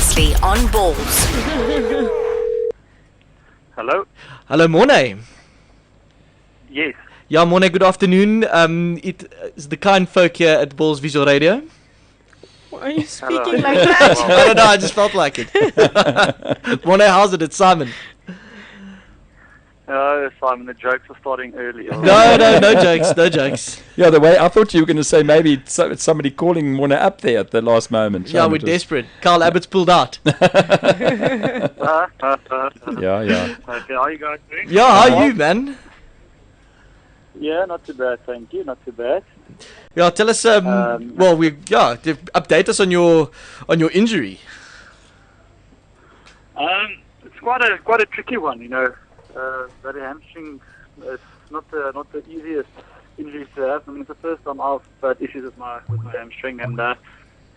Previously on Ballz. Hello? Hello, Morné. Yes. Yeah, Morné, good afternoon. It is the kind folk here at Ballz Visual Radio. Why are you Hello. speaking like that? I don't know, I just felt like it. Morné, how's it? It's Simon. Simon, the jokes are starting early. No jokes, no jokes. Yeah, the way I thought you were going to say maybe it's somebody calling Morné up there at the last moment. Yeah, we're desperate. Carl Abbott's pulled out. Yeah. Okay, how are you guys doing? Yeah, how are you, man? Yeah, not too bad, thank you. Not too bad. Yeah, tell us. Update us on your injury. It's quite a tricky one, you know. That hamstring is not the easiest injuries to have. I mean, it's the first time I've had issues with my hamstring, and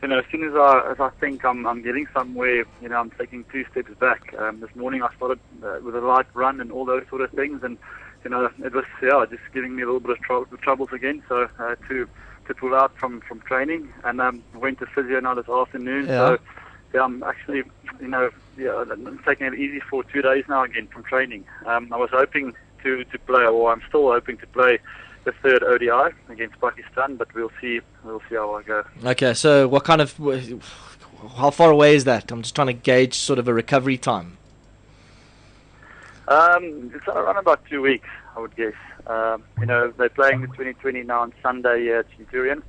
you know, as soon as I think I'm getting somewhere, you know, I'm taking 2 steps back. This morning I started with a light run and all those sort of things, and you know, it was just giving me a little bit of troubles again. So to pull out from training, and went to physio now this afternoon. Yeah. So yeah, I'm actually, you know, I'm taking it easy for 2 days now again from training. I was hoping to play, or I'm still hoping to play the third ODI against Pakistan, but we'll see how I go. Okay, so how far away is that? I'm just trying to gauge sort of a recovery time. It's around about 2 weeks, I would guess. You know, they're playing the 2020 now on Sunday here at Centurion.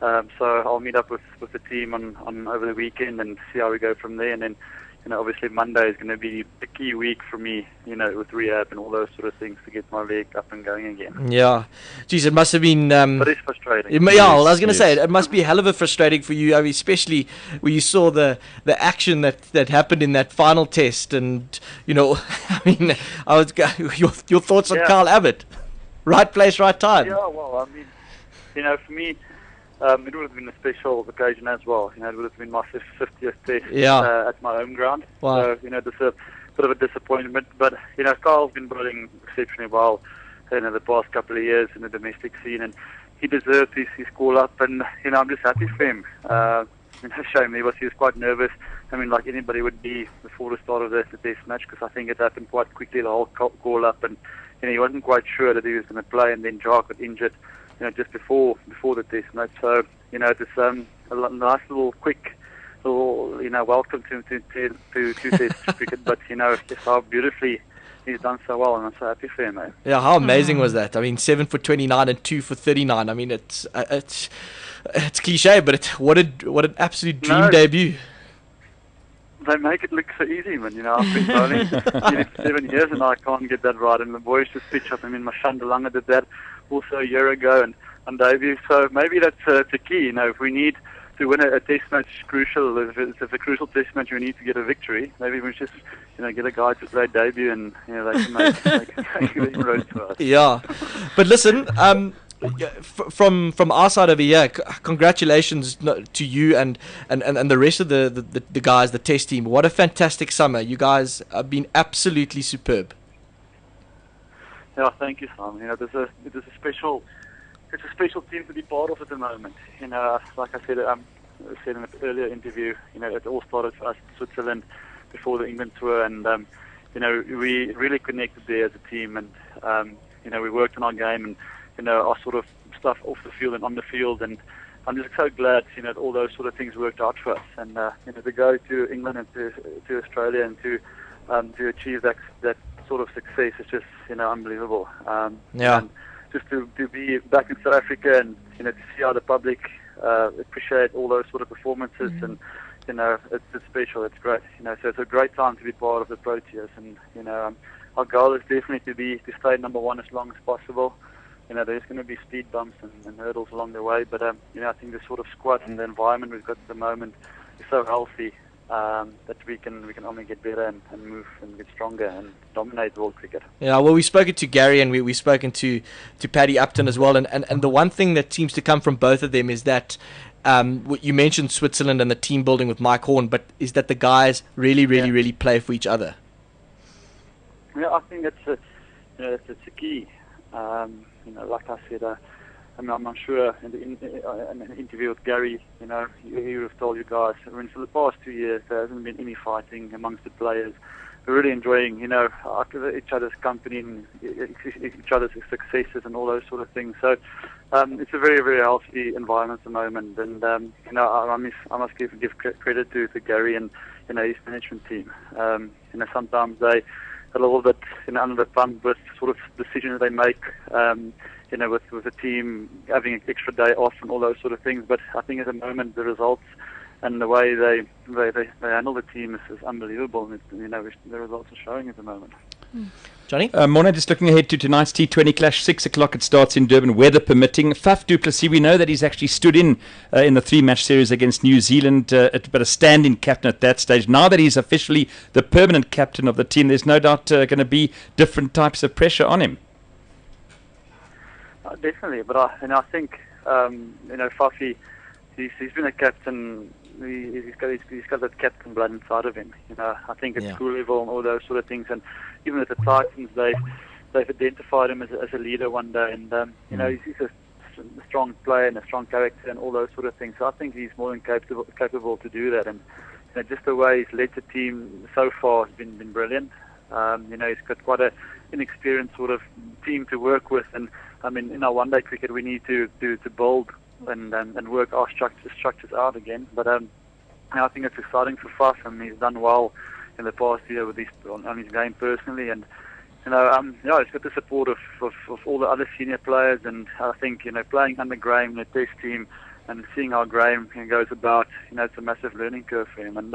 So I'll meet up with the team on over the weekend and see how we go from there. And then, you know, obviously Monday is going to be the key week for me, you know, with rehab and all those sort of things to get my leg up and going again. Yeah. Geez, it must have been... But it's frustrating. I was going to say, it must be a hell of a frustrating for you, I mean, especially when you saw the action that happened in that final test. And, you know, I mean, your thoughts on Carl Abbott. Right place, right time. Yeah, well, I mean, you know, for me... it would have been a special occasion as well. You know, it would have been my 50th test at my home ground. Wow. So, you know, there's a bit of a disappointment. But, you know, Carl's been bowling exceptionally well, you know, the past couple of years in the domestic scene. And he deserves his call up. And, you know, I'm just happy for him. You know, shame he was quite nervous. I mean, like anybody would be before the start of the test match, because I think it happened quite quickly, the whole call up. And, you know, he wasn't quite sure that he was going to play. And then Jar got injured, you know, just before the test match. So, you know, it's a nice little quick little, you know, welcome to test cricket. But, you know, just how beautifully he's done so well, and I'm so happy for him, mate. Yeah, how amazing was that? I mean, 7 for 29 and 2 for 39. I mean, it's cliche, but what an absolute dream debut. They make it look so easy, man. You know, I've been bowling for 7 years and I can't get that right. And the boys just pitch up. I mean, Mashandalanga did that also a year ago and on debut. So maybe that's the key. You know, if we need to win a test match, crucial. If it's a crucial test match, we need to get a victory. Maybe we just, you know, get a guy to play debut and, you know, they can make the inroads to us. Yeah, but listen, from our side over here, congratulations to you and the rest of the guys, the test team. What a fantastic summer! You guys have been absolutely superb. Yeah, thank you, Simon. You know, it's a special team to be part of at the moment. You know, like I said in an earlier interview, you know, it all started for us in Switzerland before the England tour, and you know, we really connected there as a team, and you know, we worked on our game and, you know, our sort of stuff off the field and on the field, and I'm just so glad, you know, all those sort of things worked out for us, and you know, to go to England and to Australia and to achieve that sort of success is just, you know, unbelievable. And just to be back in South Africa and, you know, to see how the public appreciate all those sort of performances, and, you know, it's special. It's great. You know, so it's a great time to be part of the Proteas, and, you know, our goal is definitely to stay number one as long as possible. You know, there's going to be speed bumps and hurdles along the way, but you know, I think the sort of squad and the environment we've got at the moment is so healthy that we can only get better and move and get stronger and dominate world cricket. Yeah, well, we've spoken to Gary and we've spoken to Paddy Upton as well, and the one thing that seems to come from both of them is that you mentioned Switzerland and the team building with Mike Horn, but is that the guys really play for each other? Yeah, I think it's a key. You know, like I said, I'm sure in an interview with Gary, he would have told you guys, for the past 2 years there hasn't been any fighting amongst the players. We're really enjoying, each other's company and each other's successes and all those sort of things. So it's a very, very healthy environment at the moment. And I must give credit to Gary and his management team. Sometimes they a little bit under the pump with sort of decisions they make. With the team having an extra day off and all those sort of things. But I think at the moment the results and the way they handle the team is unbelievable. And the results are showing at the moment. Johnny? Morné, just looking ahead to tonight's T20 clash, 6 o'clock it starts in Durban, weather permitting. Faf du Plessis, we know that he's actually stood in the 3-match series against New Zealand, but a stand-in captain at that stage. Now that he's officially the permanent captain of the team, there's no doubt going to be different types of pressure on him. Definitely, but I think Fafi, he's been a captain. He's got that captain blood inside of him. I think at school level and all those sort of things, and even at the Titans, they've identified him as a leader one day, and he's a strong player and a strong character and all those sort of things. So I think he's more than capable to do that, and just the way he's led the team so far has been brilliant. He's got quite an inexperienced sort of team to work with, and I mean, in our one-day cricket, we need to build and work our structures out again. But I think it's exciting for Faf. I mean, he's done well in the past year with on his game personally, and he's got the support of all the other senior players. And I think playing under Graham in the Test team and seeing how Graham goes about, it's a massive learning curve for him. And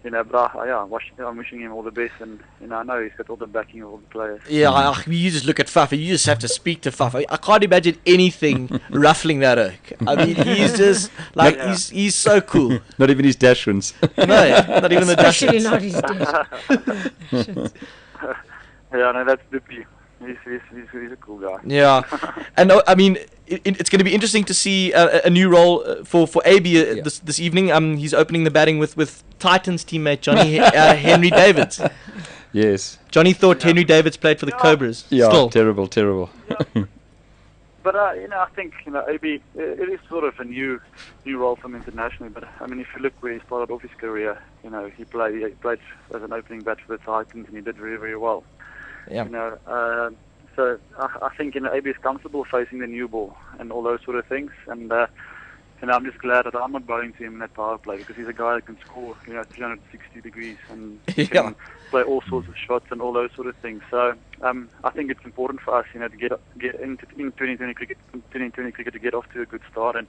I'm wishing him all the best, and I know he's got all the backing of all the players. Yeah, you just look at Faf, you just have to speak to Faf. I can't imagine anything ruffling that oak. I mean, he's just like he's so cool. Not even his Dashwins. No, not even the Especially Dashwins. not his dad. That's Dippy. He's a cool guy. Yeah, and I mean, it's going to be interesting to see a new role for AB this evening. He's opening the batting with Titans teammate Johnny Henry Davids. Yes. Johnny thought Henry Davids played for the Cobras. Yeah, Still. terrible. Yeah. But I think AB, it is sort of a new role for him internationally. But I mean, if you look where he started off his career, he played as an opening bat for the Titans, and he did very, very well. Yeah. So I think AB is comfortable facing the new ball and all those sort of things, and I'm just glad that I'm not bowling to him in that power play, because he's a guy that can score 360 degrees and can play all sorts of shots and all those sort of things. So I think it's important for us to get into 2020 cricket to get off to a good start, and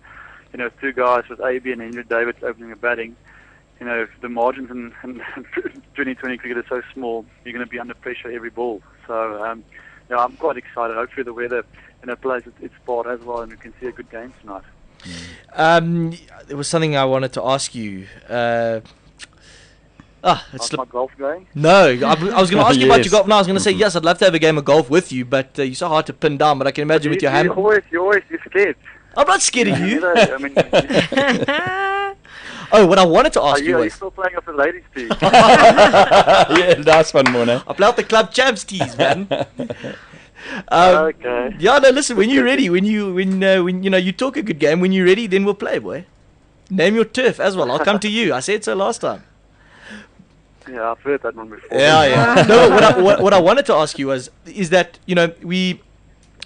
two guys with AB and Henry Davids opening and batting. The margins in 2020 cricket are so small, you're going to be under pressure every ball. So, I'm quite excited. Hopefully the weather plays its part as well, and we can see a good game tonight. There was something I wanted to ask you. How's my golf going? No, I was going to ask you about your golf. No, I was going to say, Mm-hmm. yes, I'd love to have a game of golf with you, but you're so hard to pin down. But I can imagine with your hand. You're scared. I'm not scared of you. I mean, Oh, what I wanted to ask you are you was... still playing off the ladies' team? Yeah, nice one, Morné. I play out the club champs tees, man. Okay. Yeah, no, listen, when you're ready, when you talk a good game, when you're ready, then we'll play, boy. Name your turf as well. I'll come to you. I said so last time. Yeah, I've heard that one before. Yeah. No, what I wanted to ask you is that,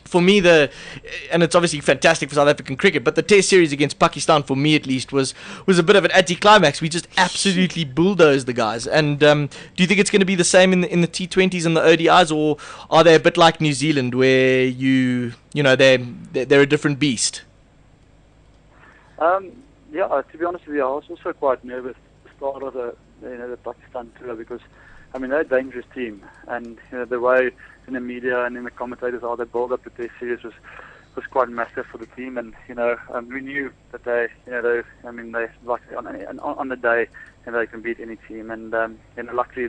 for me, and it's obviously fantastic for South African cricket, but the Test series against Pakistan, for me at least, was a bit of an anticlimax. We just absolutely bulldozed the guys. And do you think it's going to be the same in the T20s and the ODIs, or are they a bit like New Zealand, where they're a different beast? Yeah, to be honest with you, I was also quite nervous at the start of the Pakistan tour, because I mean, they're a dangerous team, and the way in the media and in the commentators how they build up the Test series was quite massive for the team, and we knew that they like on the day they can beat any team, and luckily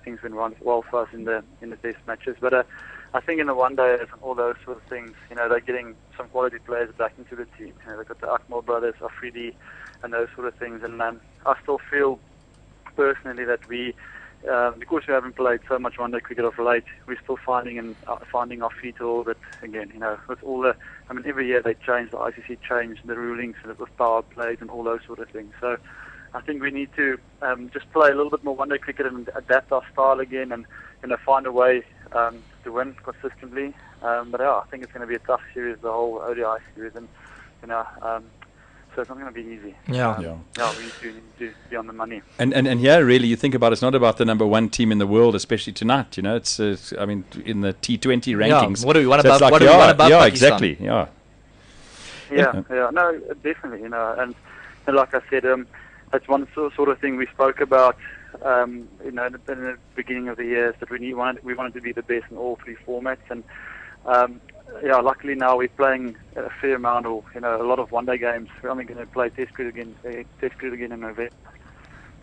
things went well for us in the Test matches. But I think in the one day and all those sort of things, they're getting some quality players back into the team. They've got the Akmal brothers, Afridi, and those sort of things, and I still feel personally that we because we haven't played so much one-day cricket of late, we're still finding our feet a little bit again. With all the, every year they change, the ICC changed the rulings with power plays and all those sort of things. So I think we need to just play a little bit more one-day cricket and adapt our style again, and find a way to win consistently. But yeah, I think it's going to be a tough series, the whole ODI series, and so it's not going to be easy. Yeah. We need to be on the money. And yeah, really, you think about it, it's not about the number one team in the world, especially tonight. It's in the T20 rankings. Yeah. What do we want so about? like, What do we want about yeah, Pakistan? exactly. Yeah. Yeah. No, definitely. And like I said, that's one sort of thing we spoke about. In the beginning of the year, is that we wanted to be the best in all three formats, and luckily now we're playing a fair amount, or a lot of one-day games. We're only going to play Test cricket again in November.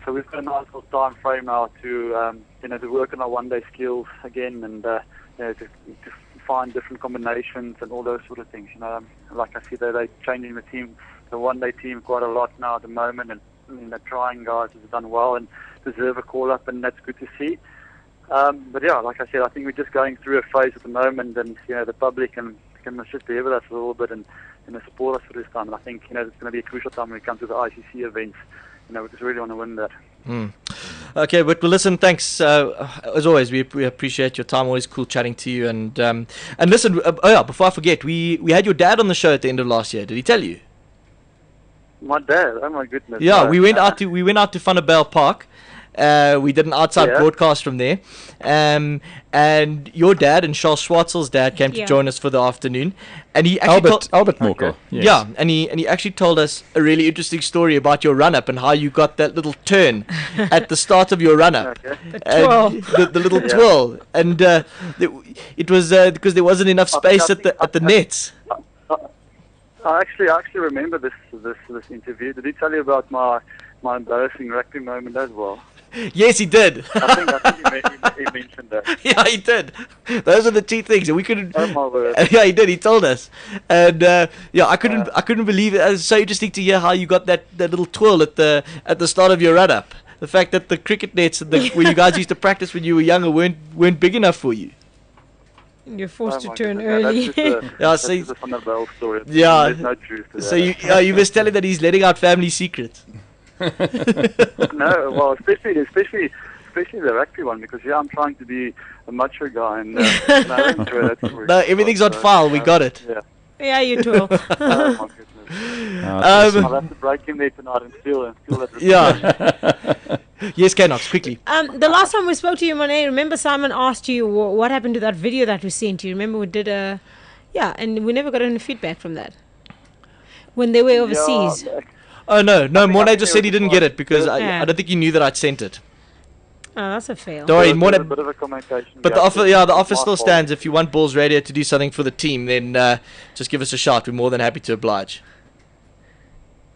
So we've got a nice little time frame now to to work on our one-day skills again, and to find different combinations and all those sort of things. Like I said, they're changing the one-day team quite a lot now at the moment, and trying guys have done well and deserve a call-up, and that's good to see. But yeah, like I said, I think we're just going through a phase at the moment, and the public can just be with us a little bit and support us for this time. And I think it's going to be a crucial time when it comes to the ICC events. We just really want to win that. Okay, but listen, thanks. As always, we appreciate your time. Always cool chatting to you. And listen, before I forget, we had your dad on the show at the end of last year. Did he tell you? My dad? Oh my goodness. Yeah, no. we went out to Vanderbijl Park. We did an outside broadcast from there, and your dad and Charles Schwartzel's dad came to join us for the afternoon, and he actually Albert Morkel. Okay. Yes. Yeah, and he actually told us a really interesting story about your run up and how you got that little turn at the start of your run up, the little twirl, and it was because there wasn't enough space at the nets. I actually remember this interview. Did he tell you about my embarrassing rugby moment as well? Yes, he did. I think he mentioned that. Yeah, he did. Those are the two things, and we couldn't. Oh my word. Yeah, he did. He told us, and I couldn't believe it. It was so interesting to hear how you got that little twirl at the start of your run up. The fact that the cricket nets where you guys used to practice when you were younger weren't big enough for you. You're forced to turn goodness. early. That's just a Vanderbijl story. Yeah. There's no truth to that. So you were telling that he's letting out family secrets. No, well, especially the rugby one, because I'm trying to be a macho guy, and no, everything's on file. We got it. Yeah. Yeah, you twirl. Oh my goodness. I'll have to break in there tonight and steal that. Yeah. Yes, Knox, quickly. The last time we spoke to you, Morné, remember Simon asked you what happened to that video that we sent you? Remember we did and we never got any feedback from that when they were overseas. Yeah, Oh no, Morné just said he didn't get it because Yeah. I don't think he knew that I'd sent it. Oh, that's a fail. Don't worry, there's a Morné. bit of a communication But gap. the offer It's still my fault. stands. If you want Ballz Radio to do something for the team, then just give us a shout. We're more than happy to oblige.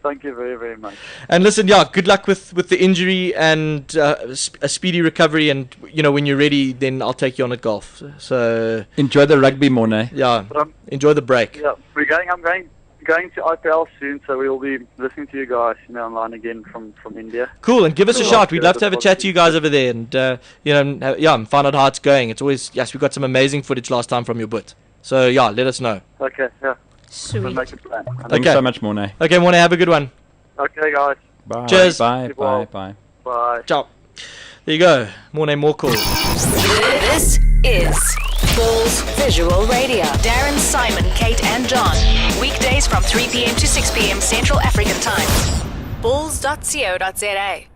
Thank you very, very much. And listen, good luck with the injury and a speedy recovery. And when you're ready, then I'll take you on at golf. So Enjoy the rugby, Morné. yeah, But enjoy the break. yeah, I'm going to IPL soon, so we'll be listening to you guys, online again from India. Cool, and give us a Cool. shout. We'd love to Yeah, have a chat to you guys over there, and and find out how it's going. It's always we got some amazing footage last time from your boot. So let us know. Okay, yeah. We'll Sweet. make a plan. Thanks Okay. so much, Morné. Okay, Morné, have a good one. Okay, guys. Bye. Cheers. Bye. Keep well. Bye. Bye. Ciao. There you go. Morné Morkel. This is Ballz Visual Radio. Darren, Simon, Kate, and John. Weekdays from 3 p.m. to 6 p.m. Central African Time. Ballz.co.za.